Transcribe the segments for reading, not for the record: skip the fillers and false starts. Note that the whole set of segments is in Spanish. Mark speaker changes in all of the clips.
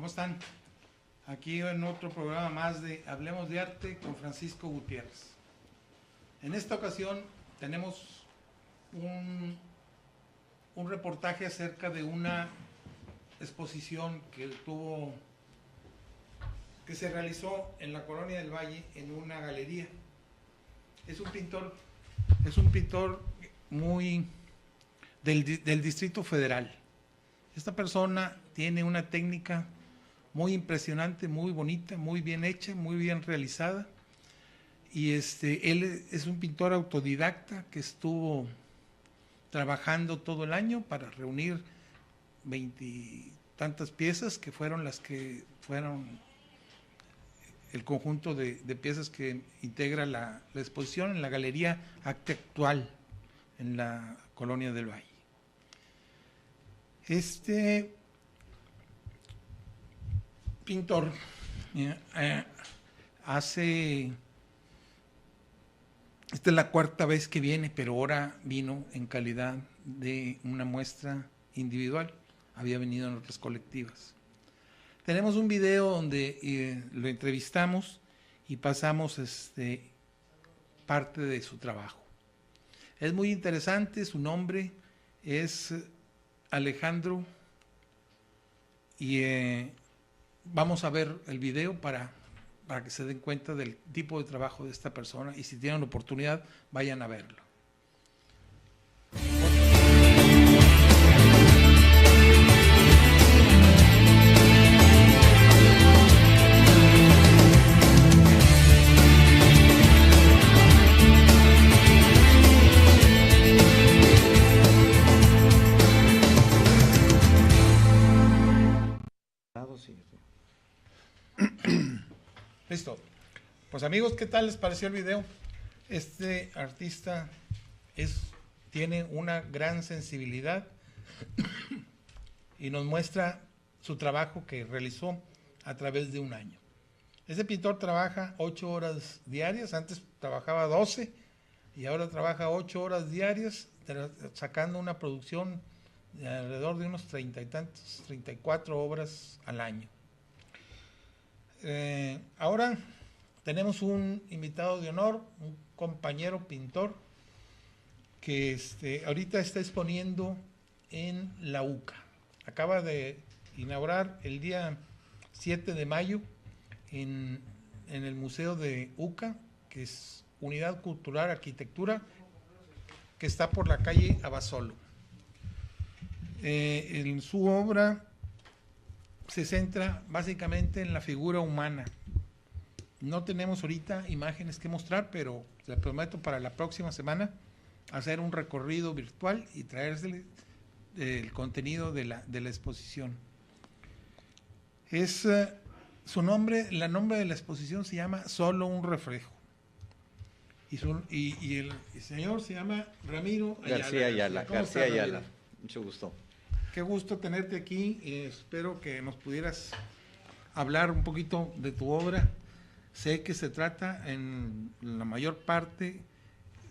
Speaker 1: ¿Cómo están? Aquí en otro programa más de Hablemos de Arte con Francisco Gutiérrez. En esta ocasión tenemos un reportaje acerca de una exposición que se realizó en la Colonia del Valle en una galería. Es un pintor muy del Distrito Federal. Esta persona tiene una técnica muy impresionante, muy bonita, muy bien hecha, muy bien realizada. Y él es un pintor autodidacta que estuvo trabajando todo el año para reunir 20 y tantas piezas que fueron el conjunto de piezas que integra la exposición en la Galería Arte Actual en la Colonia del Valle. Este pintor esta es la cuarta vez que viene, pero ahora vino en calidad de una muestra individual. Había venido en otras colectivas. Tenemos un video donde lo entrevistamos y pasamos parte de su trabajo. Es muy interesante, su nombre es Alejandro y vamos a ver el video para que se den cuenta del tipo de trabajo de esta persona y si tienen la oportunidad vayan a verlo. Listo. Pues amigos, ¿qué tal les pareció el video? Este artista tiene una gran sensibilidad y nos muestra su trabajo que realizó a través de un año. Este pintor trabaja 8 horas diarias, antes trabajaba 12 y ahora trabaja 8 horas diarias, sacando una producción de alrededor de unos 34 obras al año. Ahora tenemos un invitado de honor, un compañero pintor que ahorita está exponiendo en la UCA. Acaba de inaugurar el día 7 de mayo en el Museo de UCA, que es Unidad Cultural Arquitectura, que está por la calle Abasolo. En su obra se centra básicamente en la figura humana. No tenemos ahorita imágenes que mostrar, pero les prometo para la próxima semana hacer un recorrido virtual y traerles el contenido de la exposición. El nombre de la exposición se llama Solo un reflejo. Y el señor se llama Ramiro
Speaker 2: García Ayala. García Ayala. Mucho gusto.
Speaker 1: Qué gusto tenerte aquí y espero que nos pudieras hablar un poquito de tu obra. Sé que se trata, en la mayor parte,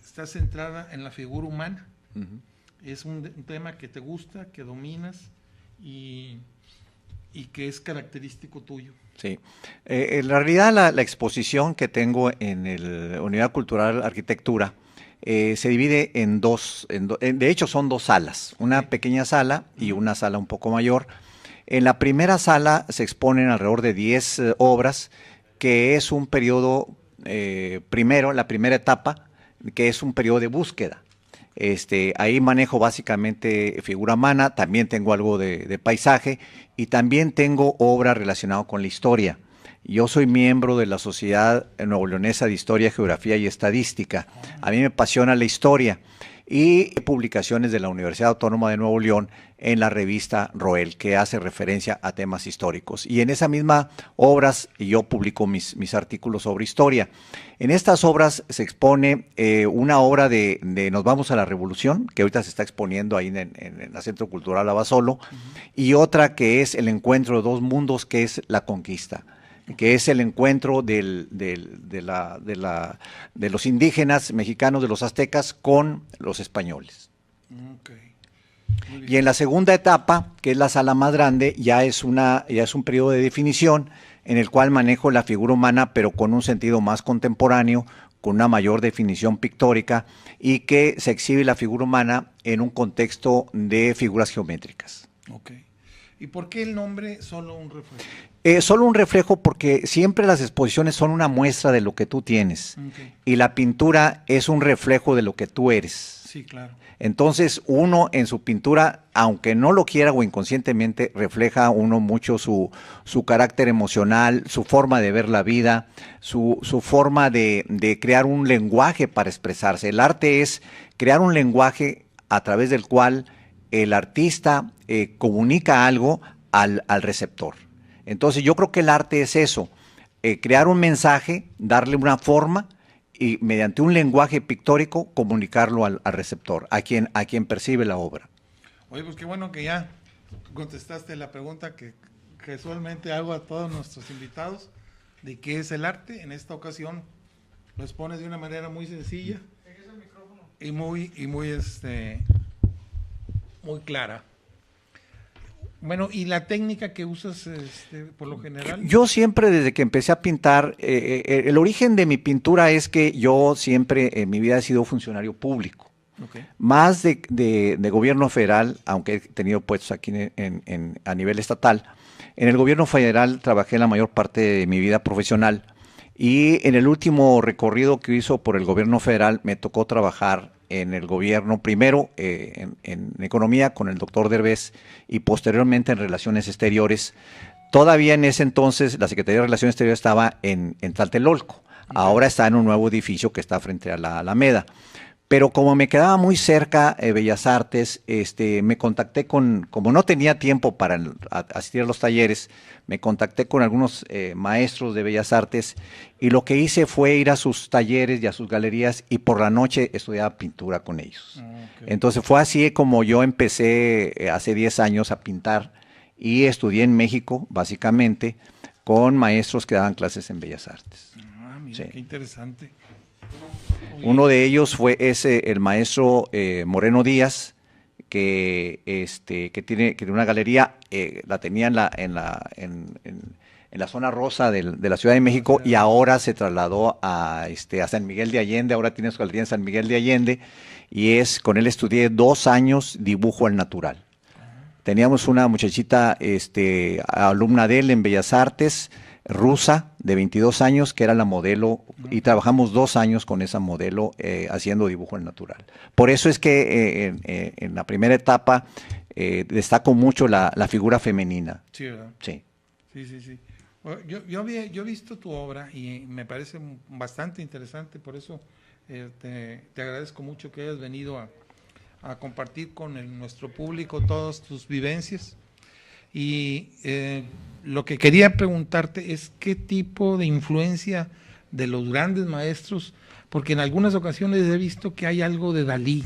Speaker 1: está centrada en la figura humana. Es un tema que te gusta, que dominas y que es característico tuyo.
Speaker 2: Sí. En realidad la exposición que tengo en la Unidad Cultural Arquitectura se divide en dos, de hecho son dos salas, una pequeña sala y una sala un poco mayor. En la primera sala se exponen alrededor de 10 obras, que es un periodo, la primera etapa, que es un periodo de búsqueda. Ahí manejo básicamente figura humana, también tengo algo de paisaje y también tengo obra relacionada con la historia. Yo soy miembro de la Sociedad Nuevo-Leonesa de Historia, Geografía y Estadística. A mí me apasiona la historia y publicaciones de la Universidad Autónoma de Nuevo León en la revista Roel, que hace referencia a temas históricos. Y en esa misma obras yo publico mis artículos sobre historia. En estas obras se expone una obra de Nos vamos a la Revolución, que ahorita se está exponiendo ahí en el Centro Cultural Abasolo, y otra que es El encuentro de dos mundos, que es La Conquista, que es el encuentro de los indígenas mexicanos, de los aztecas, con los españoles.
Speaker 1: Okay.
Speaker 2: Y en la segunda etapa, que es la sala más grande, ya es un periodo de definición en el cual manejo la figura humana, pero con un sentido más contemporáneo, con una mayor definición pictórica, y que se exhibe la figura humana en un contexto de figuras geométricas.
Speaker 1: Ok. ¿Y por qué el nombre Solo un reflejo?
Speaker 2: Solo un reflejo porque siempre las exposiciones son una muestra de lo que tú tienes.
Speaker 1: Okay.
Speaker 2: Y la pintura es un reflejo de lo que tú eres.
Speaker 1: Sí, claro.
Speaker 2: Entonces uno en su pintura, aunque no lo quiera o inconscientemente, refleja uno mucho su carácter emocional, su forma de ver la vida, su forma de crear un lenguaje para expresarse. El arte es crear un lenguaje a través del cual el artista comunica algo al receptor. Entonces yo creo que el arte es eso, crear un mensaje, darle una forma y mediante un lenguaje pictórico comunicarlo al receptor, a quien percibe la obra.
Speaker 1: Oye, pues qué bueno que ya contestaste la pregunta que usualmente hago a todos nuestros invitados de qué es el arte. En esta ocasión lo expones de una manera muy sencilla y muy clara. Bueno, ¿y la técnica que usas por lo general?
Speaker 2: Yo siempre, desde que empecé a pintar, el origen de mi pintura es que yo siempre en mi vida he sido funcionario público. Okay. Más de gobierno federal, aunque he tenido puestos aquí a nivel estatal. En el gobierno federal trabajé la mayor parte de mi vida profesional y en el último recorrido que hizo por el gobierno federal me tocó trabajar en el gobierno, primero en economía con el doctor Derbez y posteriormente en relaciones exteriores. Todavía en ese entonces la Secretaría de Relaciones Exteriores estaba en Tlatelolco, ahora está en un nuevo edificio que está frente a la Alameda. Pero como me quedaba muy cerca Bellas Artes, me contacté como no tenía tiempo para asistir a los talleres, me contacté con algunos maestros de Bellas Artes y lo que hice fue ir a sus talleres y a sus galerías y por la noche estudiaba pintura con ellos. Okay. Entonces fue así como yo empecé hace 10 años a pintar y estudié en México, básicamente, con maestros que daban clases en Bellas Artes.
Speaker 1: Ah, mira, sí. Qué interesante.
Speaker 2: Uno de ellos fue el maestro Moreno Díaz, que tiene una galería, la tenía en la zona rosa de la Ciudad de México y ahora se trasladó a San Miguel de Allende, ahora tiene su galería en San Miguel de Allende y con él estudié 2 años dibujo al natural. Teníamos una muchachita alumna de él en Bellas Artes, rusa, de 22 años, que era la modelo, y trabajamos 2 años con esa modelo haciendo dibujo al natural. Por eso es que en la primera etapa destaco mucho la figura femenina.
Speaker 1: Sí, ¿verdad?
Speaker 2: Sí.
Speaker 1: Sí. Yo he visto tu obra y me parece bastante interesante, por eso te agradezco mucho que hayas venido a compartir con nuestro público todas tus vivencias. Y lo que quería preguntarte es qué tipo de influencia de los grandes maestros, porque en algunas ocasiones he visto que hay algo de Dalí,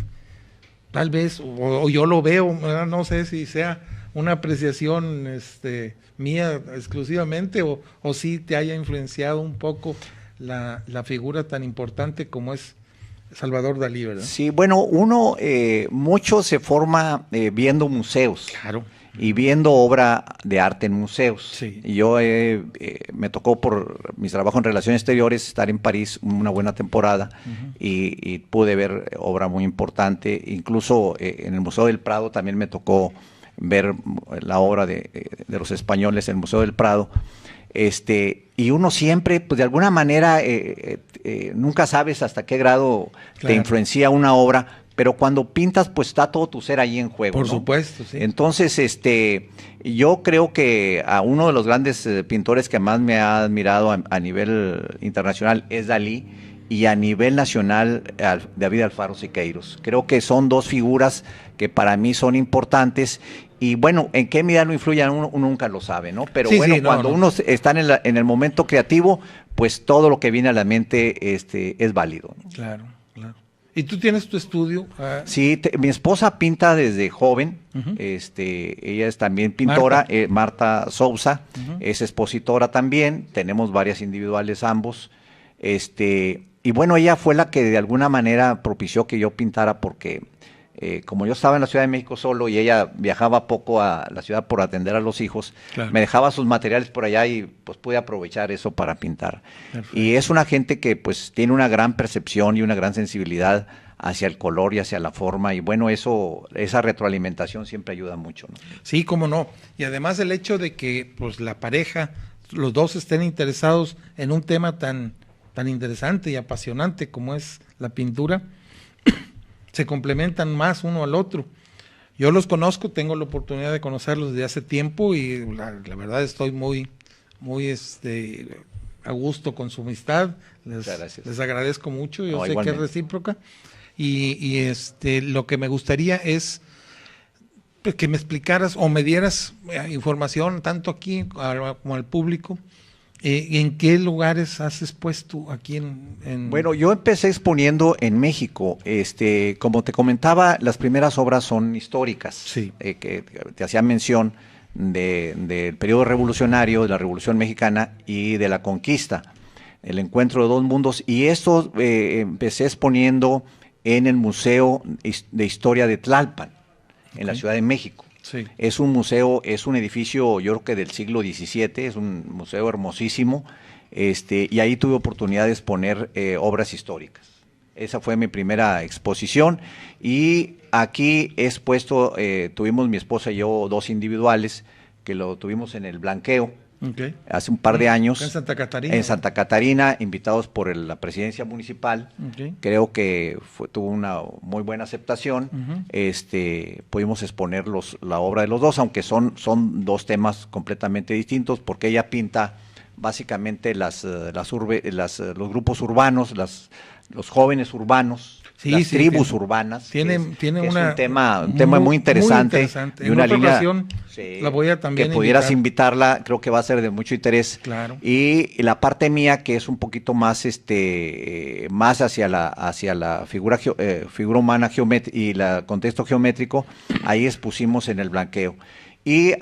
Speaker 1: tal vez, o yo lo veo, no sé si sea una apreciación mía exclusivamente, o si te haya influenciado un poco la figura tan importante como es Salvador Dalí, ¿verdad?
Speaker 2: Sí, bueno, uno mucho se forma viendo museos.
Speaker 1: Claro.
Speaker 2: Y viendo obra de arte en museos.
Speaker 1: Sí.
Speaker 2: Yo me tocó por mis trabajos en relaciones exteriores estar en París una buena temporada y pude ver obra muy importante. Incluso en el Museo del Prado también me tocó ver la obra de los españoles en el Museo del Prado. Y uno siempre, pues de alguna manera, nunca sabes hasta qué grado te influencia una obra, pero cuando pintas, pues está todo tu ser ahí en juego.
Speaker 1: Por
Speaker 2: ¿no?
Speaker 1: supuesto, sí.
Speaker 2: Entonces, yo creo que a uno de los grandes pintores que más me ha admirado a nivel internacional es Dalí, y a nivel nacional David Alfaro Siqueiros. Creo que son 2 figuras que para mí son importantes. Y bueno, en qué medida lo influyen uno nunca lo sabe, ¿no? Pero sí, bueno, cuando uno está en el momento creativo, pues todo lo que viene a la mente es válido, ¿no?
Speaker 1: Claro. ¿Y tú tienes tu estudio?
Speaker 2: Sí, mi esposa pinta desde joven. Ella es también pintora, Marta Sousa, es expositora también. Tenemos varias individuales ambos. Y bueno, ella fue la que de alguna manera propició que yo pintara porque como yo estaba en la Ciudad de México solo y ella viajaba poco a la ciudad por atender a los hijos,
Speaker 1: Claro.
Speaker 2: me dejaba sus materiales por allá y pues pude aprovechar eso para pintar.
Speaker 1: Perfecto.
Speaker 2: Y es una gente que pues tiene una gran percepción y una gran sensibilidad hacia el color y hacia la forma, y bueno, esa retroalimentación siempre ayuda mucho, ¿no?
Speaker 1: Sí, cómo no. Y además el hecho de que pues la pareja, los dos estén interesados en un tema tan interesante y apasionante como es la pintura, se complementan más uno al otro. Yo los conozco, tengo la oportunidad de conocerlos desde hace tiempo y la verdad estoy muy a gusto con su amistad.
Speaker 2: Muchas gracias.
Speaker 1: Les agradezco mucho, yo
Speaker 2: No,
Speaker 1: sé
Speaker 2: igualmente.
Speaker 1: que es recíproca. Y lo que me gustaría es pues, que me explicaras o me dieras información tanto aquí como al público. ¿En qué lugares has expuesto aquí en...?
Speaker 2: Bueno, yo empecé exponiendo en México. Como te comentaba, las primeras obras son históricas,
Speaker 1: Sí.
Speaker 2: Que te hacía mención del periodo revolucionario, de la Revolución Mexicana y de la conquista, el encuentro de dos mundos. Y esto empecé exponiendo en el Museo de Historia de Tlalpan, en la Ciudad de México.
Speaker 1: Sí.
Speaker 2: Es un museo, es un edificio, yo creo que del siglo XVII, es un museo hermosísimo, y ahí tuve oportunidad de exponer obras históricas. Esa fue mi primera exposición, y aquí he expuesto, tuvimos mi esposa y yo 2 individuales, que lo tuvimos en el Blanqueo,
Speaker 1: Okay.
Speaker 2: hace un par de años.
Speaker 1: En Santa Catarina.
Speaker 2: En Santa Catarina, invitados por la presidencia municipal.
Speaker 1: Okay.
Speaker 2: Creo que tuvo una muy buena aceptación.
Speaker 1: Uh-huh.
Speaker 2: Pudimos exponer la obra de los dos, aunque son 2 temas completamente distintos, porque ella pinta básicamente los grupos urbanos, los jóvenes urbanos,
Speaker 1: Sí,
Speaker 2: las
Speaker 1: sí,
Speaker 2: tribus
Speaker 1: tiene-
Speaker 2: urbanas.
Speaker 1: Tiene
Speaker 2: que es
Speaker 1: una
Speaker 2: un tema muy interesante, y
Speaker 1: En
Speaker 2: una
Speaker 1: otra
Speaker 2: línea
Speaker 1: ocasión
Speaker 2: sí,
Speaker 1: la voy a también
Speaker 2: que pudieras
Speaker 1: invitar.
Speaker 2: invitarla, creo que va a ser de mucho interés.
Speaker 1: Claro.
Speaker 2: Y la parte mía, que es un poquito más más hacia la figura humana y el contexto geométrico, ahí expusimos en el Blanqueo. Y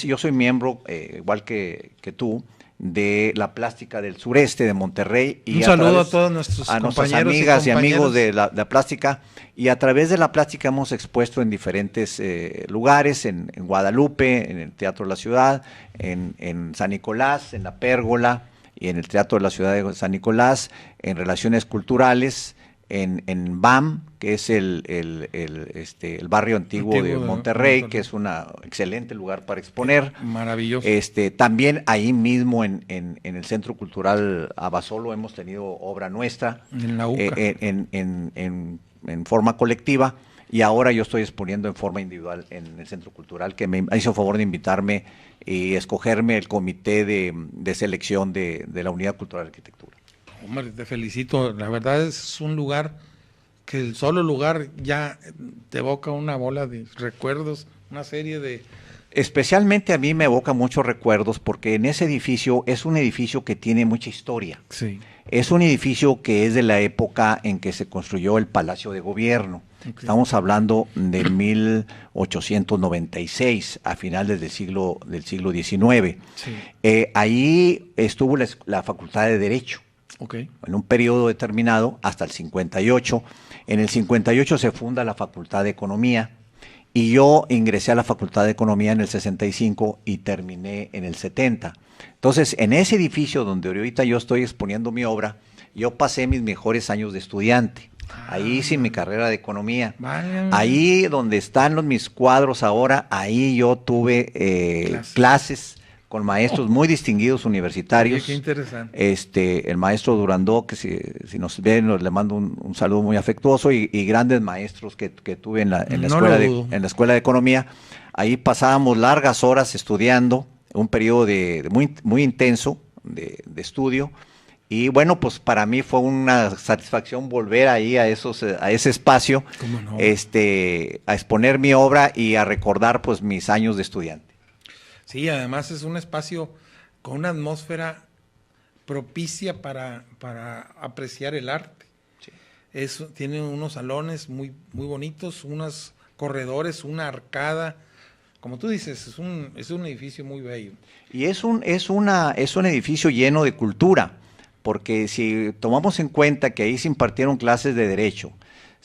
Speaker 2: yo soy miembro, igual que tú, de la Plástica del Sureste de Monterrey. Y
Speaker 1: Un saludo a todos nuestros
Speaker 2: a nuestras
Speaker 1: compañeros y
Speaker 2: amigas y amigos
Speaker 1: compañeras.
Speaker 2: de la plástica, y a través de la plástica hemos expuesto en diferentes lugares, en Guadalupe, en el Teatro de la Ciudad, en San Nicolás, en la Pérgola y en el Teatro de la Ciudad de San Nicolás, en Relaciones Culturales, en BAM, que es el barrio antiguo de Monterrey, que es un excelente lugar para exponer.
Speaker 1: Maravilloso.
Speaker 2: También ahí mismo en el Centro Cultural Abasolo hemos tenido obra nuestra
Speaker 1: En la UCA.
Speaker 2: en forma colectiva, y ahora yo estoy exponiendo en forma individual en el Centro Cultural, que me hizo favor de invitarme y escogerme el comité de selección de la Unidad Cultural de Arquitectura.
Speaker 1: Hombre, te felicito. La verdad es un lugar que el solo lugar ya te evoca una bola de recuerdos, una serie de...
Speaker 2: Especialmente a mí me evoca muchos recuerdos, porque en ese edificio es un edificio que tiene mucha historia.
Speaker 1: Sí.
Speaker 2: Es un edificio que es de la época en que se construyó el Palacio de Gobierno. Okay. Estamos hablando de 1896, a finales del siglo XIX.
Speaker 1: Sí.
Speaker 2: Ahí estuvo la Facultad de Derecho.
Speaker 1: Okay.
Speaker 2: En un periodo determinado, hasta el 58. En el 58 se funda la Facultad de Economía, y yo ingresé a la Facultad de Economía en el 65 y terminé en el 70. Entonces, en ese edificio donde ahorita yo estoy exponiendo mi obra, yo pasé mis mejores años de estudiante. Ahí hice mi carrera de economía.
Speaker 1: Vale.
Speaker 2: Ahí donde están mis cuadros ahora, ahí yo tuve clases con maestros muy distinguidos universitarios.
Speaker 1: Oye, qué interesante.
Speaker 2: El maestro Durandó, que si nos ven, le mando un saludo muy afectuoso, y grandes maestros que tuve en la escuela de economía. Ahí pasábamos largas horas estudiando, un periodo muy, muy intenso de estudio. Y bueno, pues para mí fue una satisfacción volver ahí a ese espacio,
Speaker 1: ¿Cómo no?
Speaker 2: a exponer mi obra y a recordar pues mis años de estudiante.
Speaker 1: Sí, además es un espacio con una atmósfera propicia para apreciar el arte. Sí. Tiene unos salones muy, muy bonitos, unos corredores, una arcada. Como tú dices, es un edificio muy bello.
Speaker 2: Y es un edificio lleno de cultura, porque si tomamos en cuenta que ahí se impartieron clases de Derecho,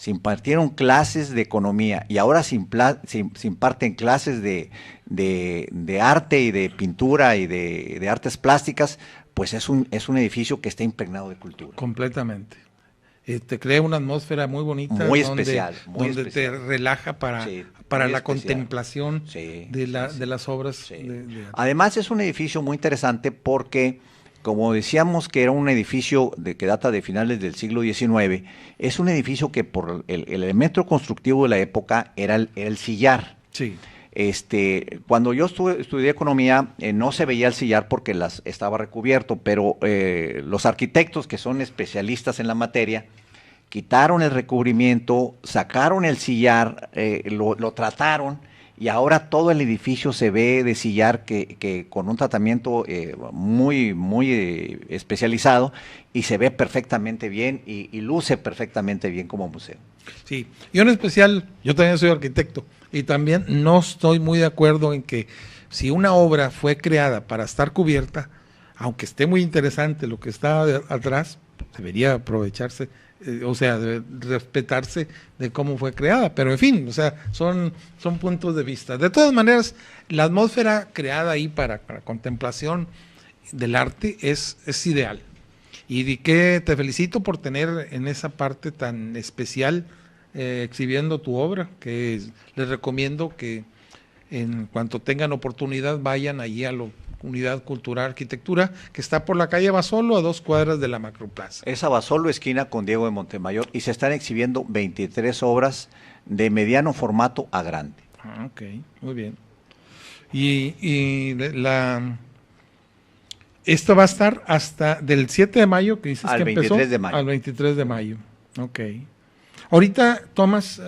Speaker 2: se impartieron clases de economía y ahora se imparten clases de arte y de pintura y de artes plásticas, pues es un edificio que está impregnado de cultura.
Speaker 1: Completamente. Te crea una atmósfera muy bonita,
Speaker 2: muy especial,
Speaker 1: donde te relaja para la contemplación de las obras.
Speaker 2: Sí. Además es un edificio muy interesante porque, como decíamos que era un edificio que data de finales del siglo XIX, es un edificio que por el elemento constructivo de la época era el sillar.
Speaker 1: Sí.
Speaker 2: Cuando yo estudié economía, no se veía el sillar porque estaba recubierto, pero los arquitectos que son especialistas en la materia quitaron el recubrimiento, sacaron el sillar, lo trataron y ahora todo el edificio se ve de sillar que con un tratamiento muy, muy especializado y se ve perfectamente bien y luce perfectamente bien como museo.
Speaker 1: Sí, yo en especial, yo también soy arquitecto y también no estoy muy de acuerdo en que si una obra fue creada para estar cubierta, aunque esté muy interesante lo que está atrás, debería aprovecharse, debe respetarse de cómo fue creada, pero en fin, son puntos de vista. De todas maneras, la atmósfera creada ahí para contemplación del arte es ideal. Y que te felicito por tener en esa parte tan especial exhibiendo tu obra, que les recomiendo que en cuanto tengan oportunidad vayan allí a la Unidad Cultural Arquitectura, que está por la calle Basolo, a 2 cuadras de la Macroplaza.
Speaker 2: Es a Basolo, esquina con Diego de Montemayor, y se están exhibiendo 23 obras de mediano formato a grande.
Speaker 1: Ah, ok, muy bien. Esto va a estar hasta del 7 de mayo, que dices
Speaker 2: al
Speaker 1: que empezó.
Speaker 2: 23 de mayo.
Speaker 1: Al 23 de mayo. Ok. Ahorita tomas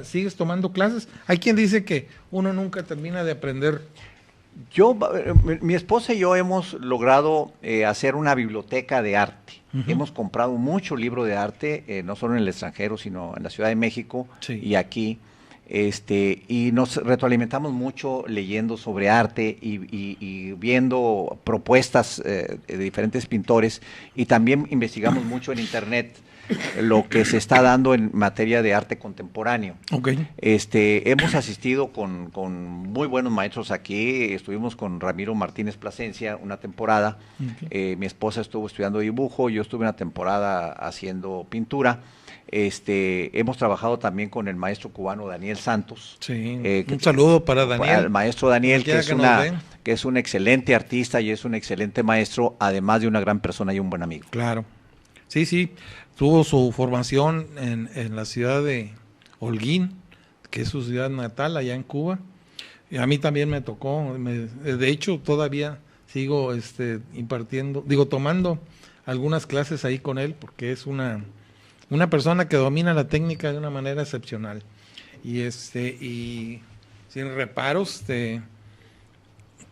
Speaker 1: sigues tomando clases. Hay quien dice que uno nunca termina de aprender.
Speaker 2: Mi esposa y yo hemos logrado hacer una biblioteca de arte. Hemos comprado mucho libro de arte, no solo en el extranjero, sino en la Ciudad de México y aquí. Y nos retroalimentamos mucho leyendo sobre arte y viendo propuestas de diferentes pintores, y también investigamos mucho en internet lo que se está dando en materia de arte contemporáneo.
Speaker 1: Okay.
Speaker 2: Hemos asistido con muy buenos maestros aquí. Estuvimos con Ramiro Martínez Plasencia una temporada. Okay. Mi esposa estuvo estudiando dibujo, yo estuve una temporada haciendo pintura. Hemos trabajado también con el maestro cubano Daniel Santos.
Speaker 1: Sí, un saludo para Daniel.
Speaker 2: El maestro Daniel, que es un excelente artista y es un excelente maestro, además de una gran persona y un buen amigo.
Speaker 1: Claro. Sí, tuvo su formación en la ciudad de Holguín, que es su ciudad natal, allá en Cuba. Y a mí también me tocó, de hecho todavía sigo tomando algunas clases ahí con él, porque es una persona que domina la técnica de una manera excepcional. Y sin reparos te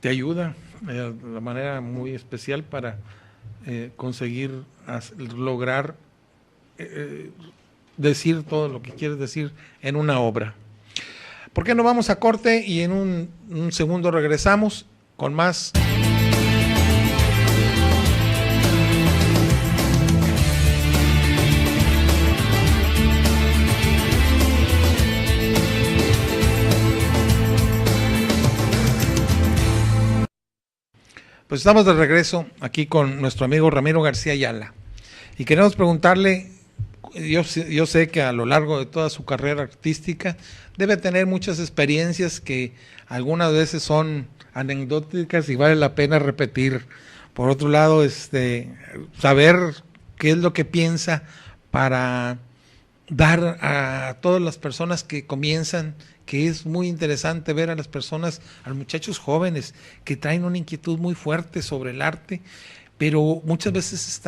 Speaker 1: ayuda de una manera muy especial para conseguir lograr decir todo lo que quieres decir en una obra. ¿Por qué no vamos a corte y en un segundo regresamos con más? Pues estamos de regreso aquí con nuestro amigo Ramiro García Ayala y queremos preguntarle, yo sé que a lo largo de toda su carrera artística debe tener muchas experiencias que algunas veces son anecdóticas y vale la pena repetir. Por otro lado, saber qué es lo que piensa para dar a todas las personas que comienzan, que es muy interesante ver a las personas, a los muchachos jóvenes que traen una inquietud muy fuerte sobre el arte, pero muchas veces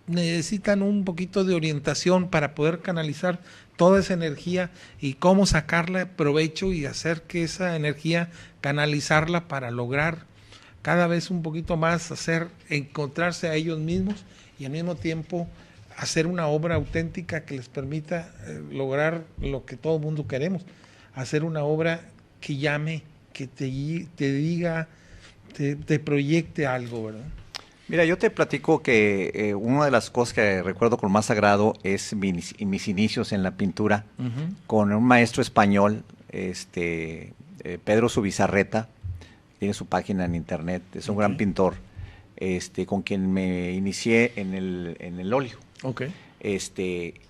Speaker 1: necesitan un poquito de orientación para poder canalizar toda esa energía y cómo sacarle provecho y hacer que esa energía, canalizarla para lograr cada vez un poquito más, encontrarse a ellos mismos y al mismo tiempo hacer una obra auténtica que les permita lograr lo que todo el mundo queremos. Hacer una obra que llame, que te diga, te proyecte algo, ¿verdad?
Speaker 2: Mira, yo te platico que una de las cosas que recuerdo con más sagrado es mis inicios en la pintura con un maestro español, Pedro Subizarreta, tiene su página en internet, es un gran pintor, con quien me inicié en el óleo.
Speaker 1: Okay.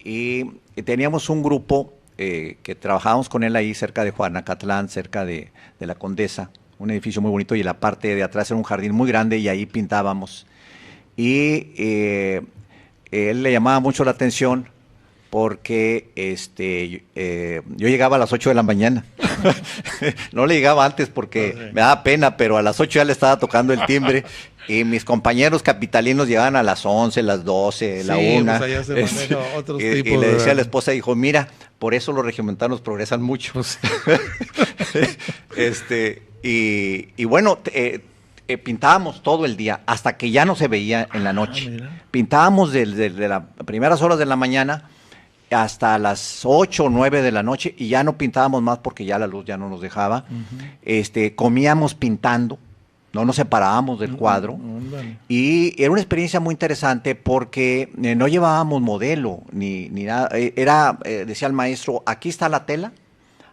Speaker 2: Y teníamos un grupo que trabajábamos con él ahí cerca de Juanacatlán, cerca de la Condesa, un edificio muy bonito, y en la parte de atrás era un jardín muy grande y ahí pintábamos. Y él le llamaba mucho la atención porque yo llegaba a las 8 de la mañana. No le llegaba antes porque me daba pena, pero a las 8 ya le estaba tocando el timbre. Y mis compañeros capitalinos llegaban a las 11, las 12, la 1.
Speaker 1: Pues allá se maneja otros tipos
Speaker 2: y le decía a la esposa, dijo, mira, por eso los regiomontanos progresan mucho.
Speaker 1: Pues,
Speaker 2: y bueno, pintábamos todo el día hasta que ya no se veía en la noche. Pintábamos desde las primeras horas de la mañana hasta las 8 o 9 de la noche y ya no pintábamos más porque ya la luz ya no nos dejaba. Comíamos pintando, no nos separábamos del cuadro. Y era una experiencia muy interesante porque no llevábamos modelo ni nada. Decía el maestro, aquí está la tela,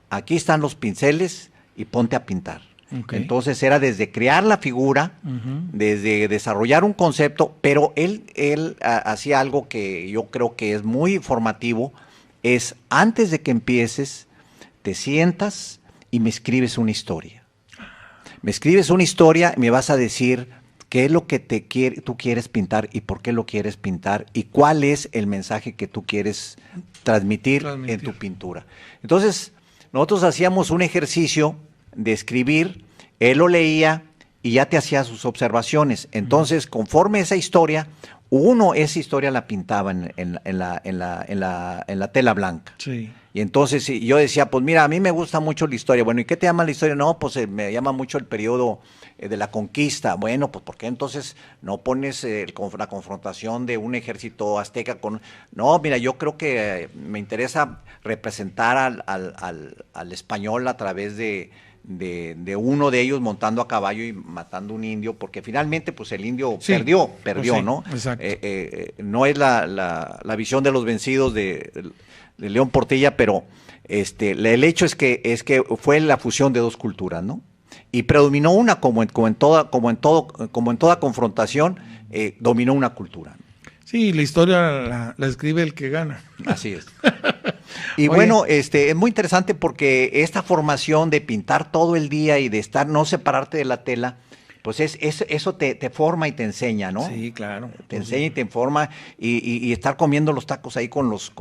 Speaker 2: aquí están los pinceles y ponte a pintar. Okay. Entonces era desde crear la figura, desde desarrollar un concepto, pero él hacía algo que yo creo que es muy formativo, es antes de que empieces, te sientas y me escribes una historia. Me escribes una historia y me vas a decir qué es lo que tú quieres pintar y por qué lo quieres pintar y cuál es el mensaje que tú quieres transmitir en tu pintura. Entonces, nosotros hacíamos un ejercicio de escribir, él lo leía y ya te hacía sus observaciones. Entonces, conforme esa historia, esa historia la pintaba en la tela blanca. Sí. Y entonces yo decía, pues mira, a mí me gusta mucho la historia. Bueno, ¿y qué te llama la historia? No, pues me llama mucho el periodo de la conquista. Bueno, pues ¿por qué entonces no pones la confrontación de un ejército azteca con...? No, mira, yo creo que me interesa representar al español a través de uno de ellos montando a caballo y matando un indio, porque finalmente pues el indio perdió, pues sí, ¿no? Exacto. No es la visión de los vencidos de León Portilla, pero el hecho es que fue la fusión de dos culturas, ¿no? Y predominó una, como en toda confrontación, dominó una cultura.
Speaker 1: Sí, la historia la escribe el que gana.
Speaker 2: Así es. Y bueno, es muy interesante porque esta formación de pintar todo el día y de no separarte de la tela, pues eso te forma y te enseña, ¿no?
Speaker 1: Sí, claro.
Speaker 2: Te enseña y te informa y estar comiendo los tacos ahí con los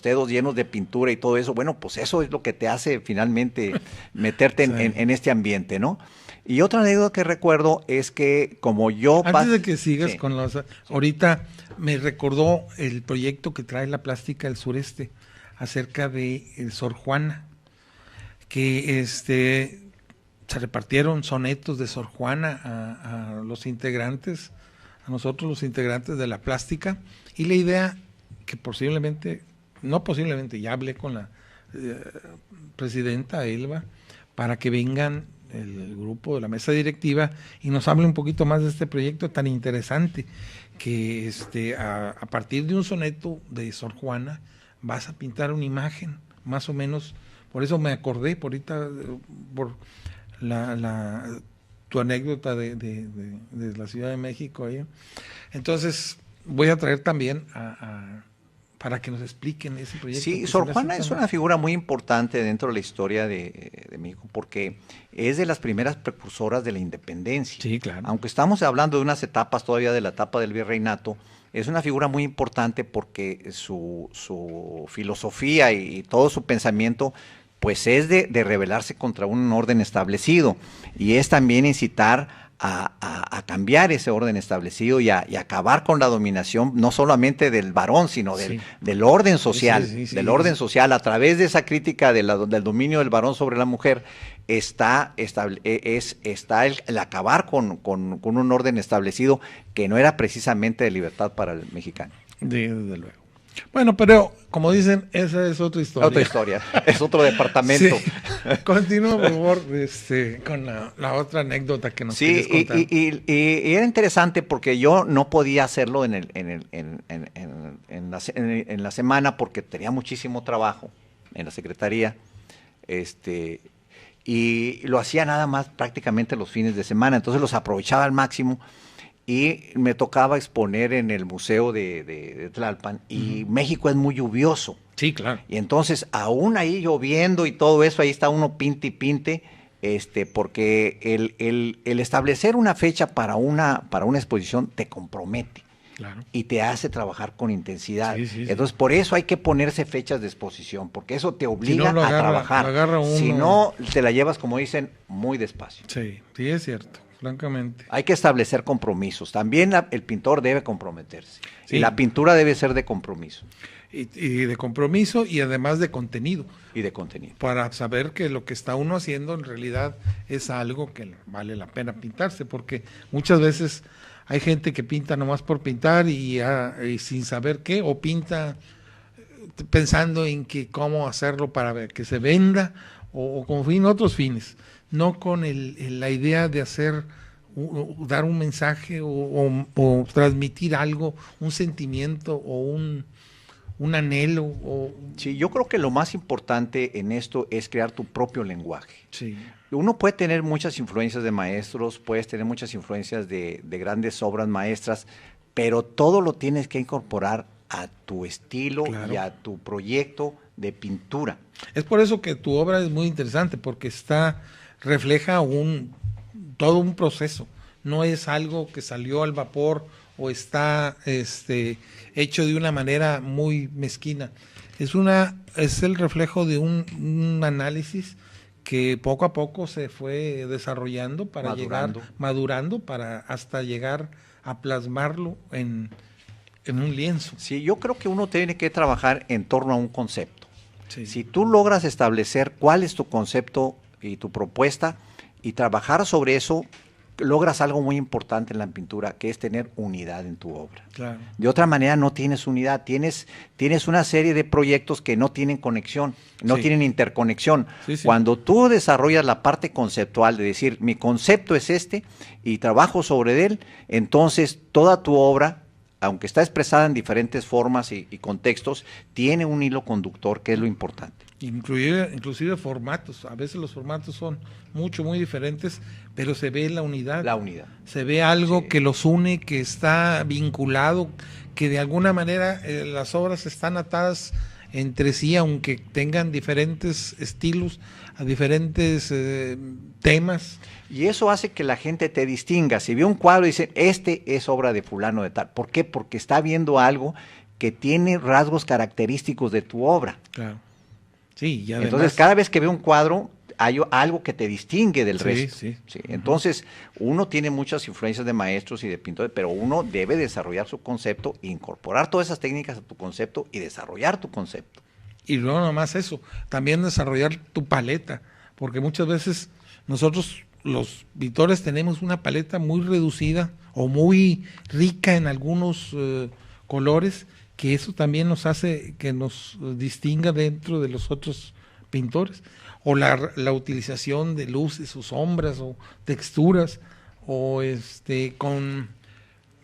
Speaker 2: dedos llenos de pintura y todo eso, bueno, pues eso es lo que te hace finalmente meterte en este ambiente, ¿no? Y otra anécdota que recuerdo es que como yo...
Speaker 1: Antes de que sigas con los... Ahorita me recordó el proyecto que trae la Plástica del Sureste acerca de Sor Juana, que se repartieron sonetos de Sor Juana a los integrantes, a nosotros los integrantes de la Plástica, y la idea que ya hablé con la presidenta Elba para que vengan el grupo de la mesa directiva y nos hable un poquito más de este proyecto tan interesante que a partir de un soneto de Sor Juana vas a pintar una imagen, más o menos. Por eso me acordé por tu anécdota de la Ciudad de México ahí. Entonces voy a traer también para que nos expliquen ese proyecto.
Speaker 2: Sí, Sor Juana es una figura muy importante dentro de la historia de México porque es de las primeras precursoras de la independencia.
Speaker 1: Sí, claro.
Speaker 2: Aunque estamos hablando de unas etapas todavía de la etapa del virreinato, es una figura muy importante porque su filosofía y todo su pensamiento pues es de rebelarse contra un orden establecido y es también incitar a cambiar ese orden establecido y acabar con la dominación no solamente del varón, sino del orden social, orden social. A través de esa crítica del dominio del varón sobre la mujer está el acabar con un orden establecido que no era precisamente de libertad para el mexicano.
Speaker 1: Desde luego. Bueno, pero como dicen, esa es otra historia.
Speaker 2: Otra historia, es otro departamento.
Speaker 1: Sí. Continúa, por favor, con la otra anécdota que nos quieres contar.
Speaker 2: Y era interesante porque yo no podía hacerlo en la semana porque tenía muchísimo trabajo en la secretaría, y lo hacía nada más prácticamente los fines de semana, entonces los aprovechaba al máximo. Y me tocaba exponer en el Museo de Tlalpan, y México es muy lluvioso.
Speaker 1: Sí, claro.
Speaker 2: Y entonces, aún ahí lloviendo y todo eso, ahí está uno pinte y pinte, porque el establecer una fecha para una exposición te compromete. Claro. Y te hace trabajar con intensidad. Sí. Entonces, por eso hay que ponerse fechas de exposición, porque eso te obliga a trabajar. Si no, te la llevas, como dicen, muy despacio.
Speaker 1: Sí, sí, es cierto. Francamente.
Speaker 2: Hay que establecer compromisos. También el pintor debe comprometerse. Sí. Y la pintura debe ser de compromiso.
Speaker 1: Y de compromiso, y además de contenido.
Speaker 2: Y de contenido.
Speaker 1: Para saber que lo que está uno haciendo en realidad es algo que vale la pena pintarse, porque muchas veces hay gente que pinta nomás por pintar y sin saber qué, o pinta pensando en que cómo hacerlo para que se venda, o con otros fines. No con la idea de dar un mensaje o transmitir algo, un sentimiento o un anhelo.
Speaker 2: Sí, yo creo que lo más importante en esto es crear tu propio lenguaje.
Speaker 1: Sí.
Speaker 2: Uno puede tener muchas influencias de maestros, puedes tener muchas influencias de grandes obras maestras, pero todo lo tienes que incorporar a tu estilo, claro, y a tu proyecto de pintura.
Speaker 1: Es por eso que tu obra es muy interesante, porque refleja todo un proceso. No es algo que salió al vapor o está hecho de una manera muy mezquina. Es el reflejo de un análisis que poco a poco se fue desarrollando para madurando para hasta llegar a plasmarlo en un lienzo.
Speaker 2: Sí, yo creo que uno tiene que trabajar en torno a un concepto.
Speaker 1: Sí.
Speaker 2: Si tú logras establecer cuál es tu concepto y tu propuesta y trabajar sobre eso, logras algo muy importante en la pintura, que es tener unidad en tu obra.
Speaker 1: Claro.
Speaker 2: De otra manera no tienes unidad, tienes una serie de proyectos que no tienen conexión, no
Speaker 1: sí,
Speaker 2: tienen interconexión.
Speaker 1: Sí, sí.
Speaker 2: Cuando tú desarrollas la parte conceptual de decir, mi concepto es este y trabajo sobre él, entonces toda tu obra, aunque está expresada en diferentes formas y contextos, tiene un hilo conductor, que es lo importante.
Speaker 1: Inclusive formatos. A veces los formatos son muy diferentes, pero se ve la unidad.
Speaker 2: La unidad.
Speaker 1: Se ve algo, sí, que los une, que está vinculado, que de alguna manera las obras están atadas entre sí, aunque tengan diferentes estilos, a diferentes temas.
Speaker 2: Y eso hace que la gente te distinga. Si ve un cuadro y dice, este es obra de fulano de tal. ¿Por qué? Porque está viendo algo que tiene rasgos característicos de tu obra.
Speaker 1: Claro. Sí, y además,
Speaker 2: entonces, cada vez que ve un cuadro, hay algo que te distingue del resto.
Speaker 1: Sí.
Speaker 2: Entonces, uno tiene muchas influencias de maestros y de pintores, pero uno debe desarrollar su concepto, incorporar todas esas técnicas a tu concepto y desarrollar tu concepto.
Speaker 1: Y luego nomás eso, también desarrollar tu paleta, porque muchas veces nosotros, los pintores, tenemos una paleta muy reducida o muy rica en algunos colores, que eso también nos hace que nos distinga dentro de los otros pintores, o la utilización de luces o sombras o texturas, o con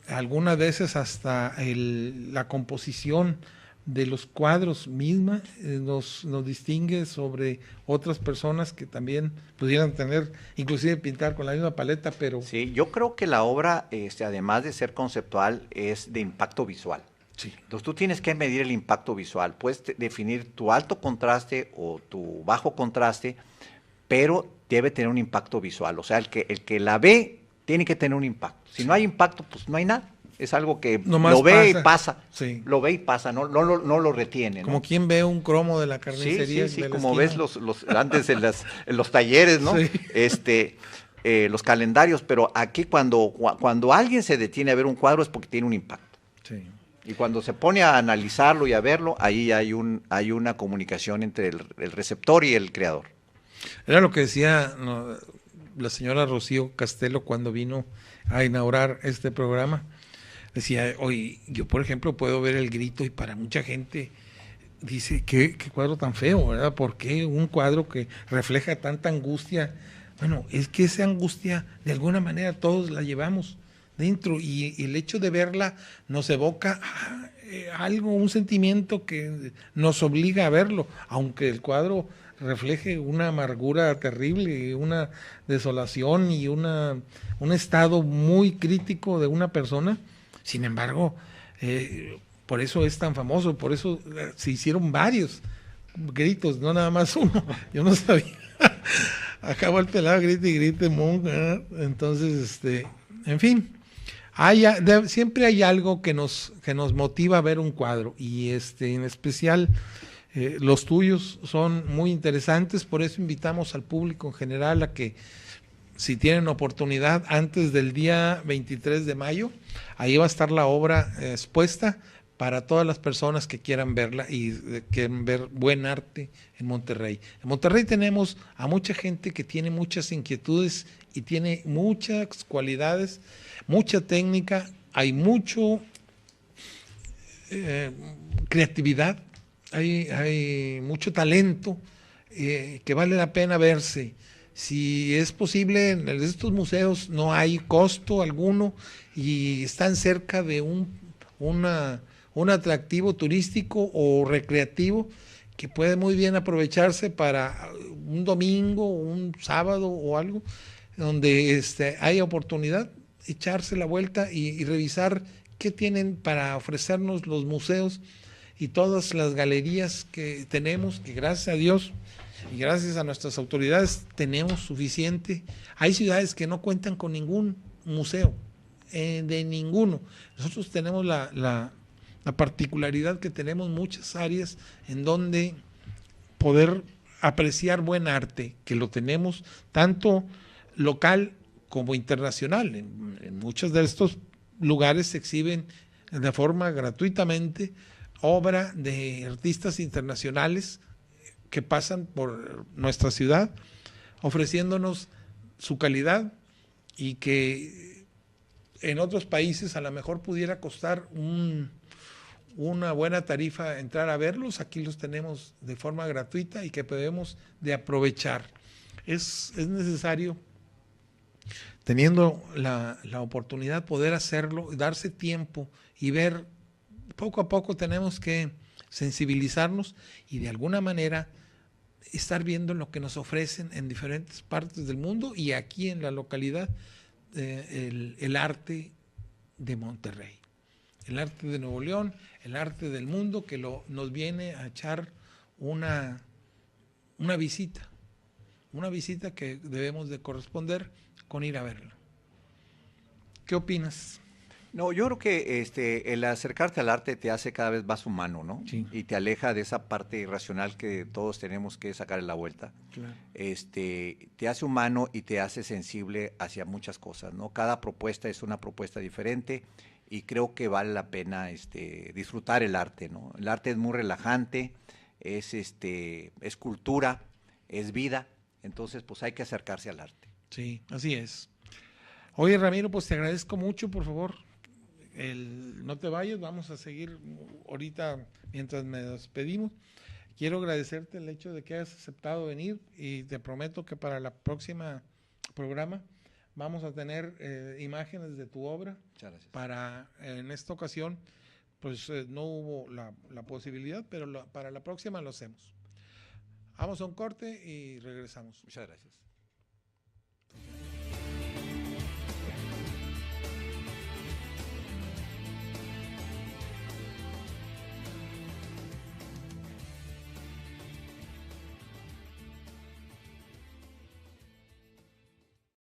Speaker 1: algunas veces hasta la composición de los cuadros misma nos distingue sobre otras personas que también pudieran tener, inclusive pintar con la misma paleta, pero...
Speaker 2: Sí, yo creo que la obra, además de ser conceptual, es de impacto visual.
Speaker 1: Sí.
Speaker 2: Entonces tú tienes que medir el impacto visual, puedes definir tu alto contraste o tu bajo contraste, pero debe tener un impacto visual, o sea, el que la ve tiene que tener un impacto. Si no hay impacto, pues no hay nada. Es algo que lo ve y pasa,
Speaker 1: sí,
Speaker 2: lo ve y pasa, no lo retiene, ¿no?
Speaker 1: Como quien ve un cromo de la carnicería.
Speaker 2: Sí, como ves antes en los talleres, ¿no?
Speaker 1: Sí.
Speaker 2: Los calendarios, pero aquí cuando alguien se detiene a ver un cuadro es porque tiene un impacto.
Speaker 1: Sí.
Speaker 2: Y cuando se pone a analizarlo y a verlo, ahí hay una comunicación entre el receptor y el creador.
Speaker 1: Era lo que decía la señora Rocío Castelo cuando vino a inaugurar este programa. Decía, oye, yo por ejemplo puedo ver El Grito y para mucha gente dice, qué cuadro tan feo, ¿verdad? ¿Por qué un cuadro que refleja tanta angustia? Bueno, es que esa angustia de alguna manera todos la llevamos dentro y el hecho de verla nos evoca algo, un sentimiento que nos obliga a verlo, aunque el cuadro refleje una amargura terrible, una desolación y un estado muy crítico de una persona. Sin embargo, por eso es tan famoso, por eso se hicieron varios gritos, no nada más uno. Yo no sabía. Acabó el pelado, grite y grite, monja. Entonces, en fin, siempre hay algo que nos motiva a ver un cuadro y en especial los tuyos son muy interesantes, por eso invitamos al público en general a que si tienen oportunidad antes del día 23 de mayo, ahí va a estar la obra expuesta para todas las personas que quieran verla y quieran ver buen arte en Monterrey. En Monterrey tenemos a mucha gente que tiene muchas inquietudes y tiene muchas cualidades, mucha técnica, hay mucho creatividad, hay mucho talento que vale la pena verse. Si es posible, en estos museos no hay costo alguno y están cerca de un atractivo turístico o recreativo que puede muy bien aprovecharse para un domingo, un sábado o algo, donde hay oportunidad, echarse la vuelta y revisar qué tienen para ofrecernos los museos y todas las galerías que tenemos, que gracias a Dios y gracias a nuestras autoridades tenemos suficiente. Hay ciudades que no cuentan con ningún museo, de ninguno. Nosotros tenemos la particularidad que tenemos muchas áreas en donde poder apreciar buen arte, que lo tenemos tanto local como internacional. En muchos de estos lugares se exhiben de forma gratuitamente obra de artistas internacionales que pasan por nuestra ciudad ofreciéndonos su calidad y que en otros países a lo mejor pudiera costar una buena tarifa entrar a verlos. Aquí los tenemos de forma gratuita y que podemos de aprovechar. Es necesario, teniendo la oportunidad, poder hacerlo, darse tiempo y ver. Poco a poco tenemos que sensibilizarnos y de alguna manera estar viendo lo que nos ofrecen en diferentes partes del mundo y aquí en la localidad el arte de Monterrey, el arte de Nuevo León, el arte del mundo que nos viene a echar una visita que debemos de corresponder con ir a verla. ¿Qué opinas?
Speaker 2: No, yo creo que el acercarte al arte te hace cada vez más humano, ¿no?
Speaker 1: Sí.
Speaker 2: Y te aleja de esa parte irracional que todos tenemos que sacar en la vuelta.
Speaker 1: Claro.
Speaker 2: Te hace humano y te hace sensible hacia muchas cosas, ¿no? Cada propuesta es una propuesta diferente y creo que vale la pena disfrutar el arte, ¿no? El arte es muy relajante, es cultura, es vida, entonces pues hay que acercarse al arte.
Speaker 1: Sí, así es. Oye, Ramiro, pues te agradezco mucho, por favor. No te vayas, vamos a seguir ahorita mientras me despedimos. Quiero agradecerte el hecho de que hayas aceptado venir y te prometo que para la próxima programa vamos a tener imágenes de tu obra.
Speaker 2: Muchas gracias.
Speaker 1: En esta ocasión, pues no hubo la posibilidad, pero para la próxima lo hacemos. Vamos a un corte y regresamos.
Speaker 2: Muchas gracias.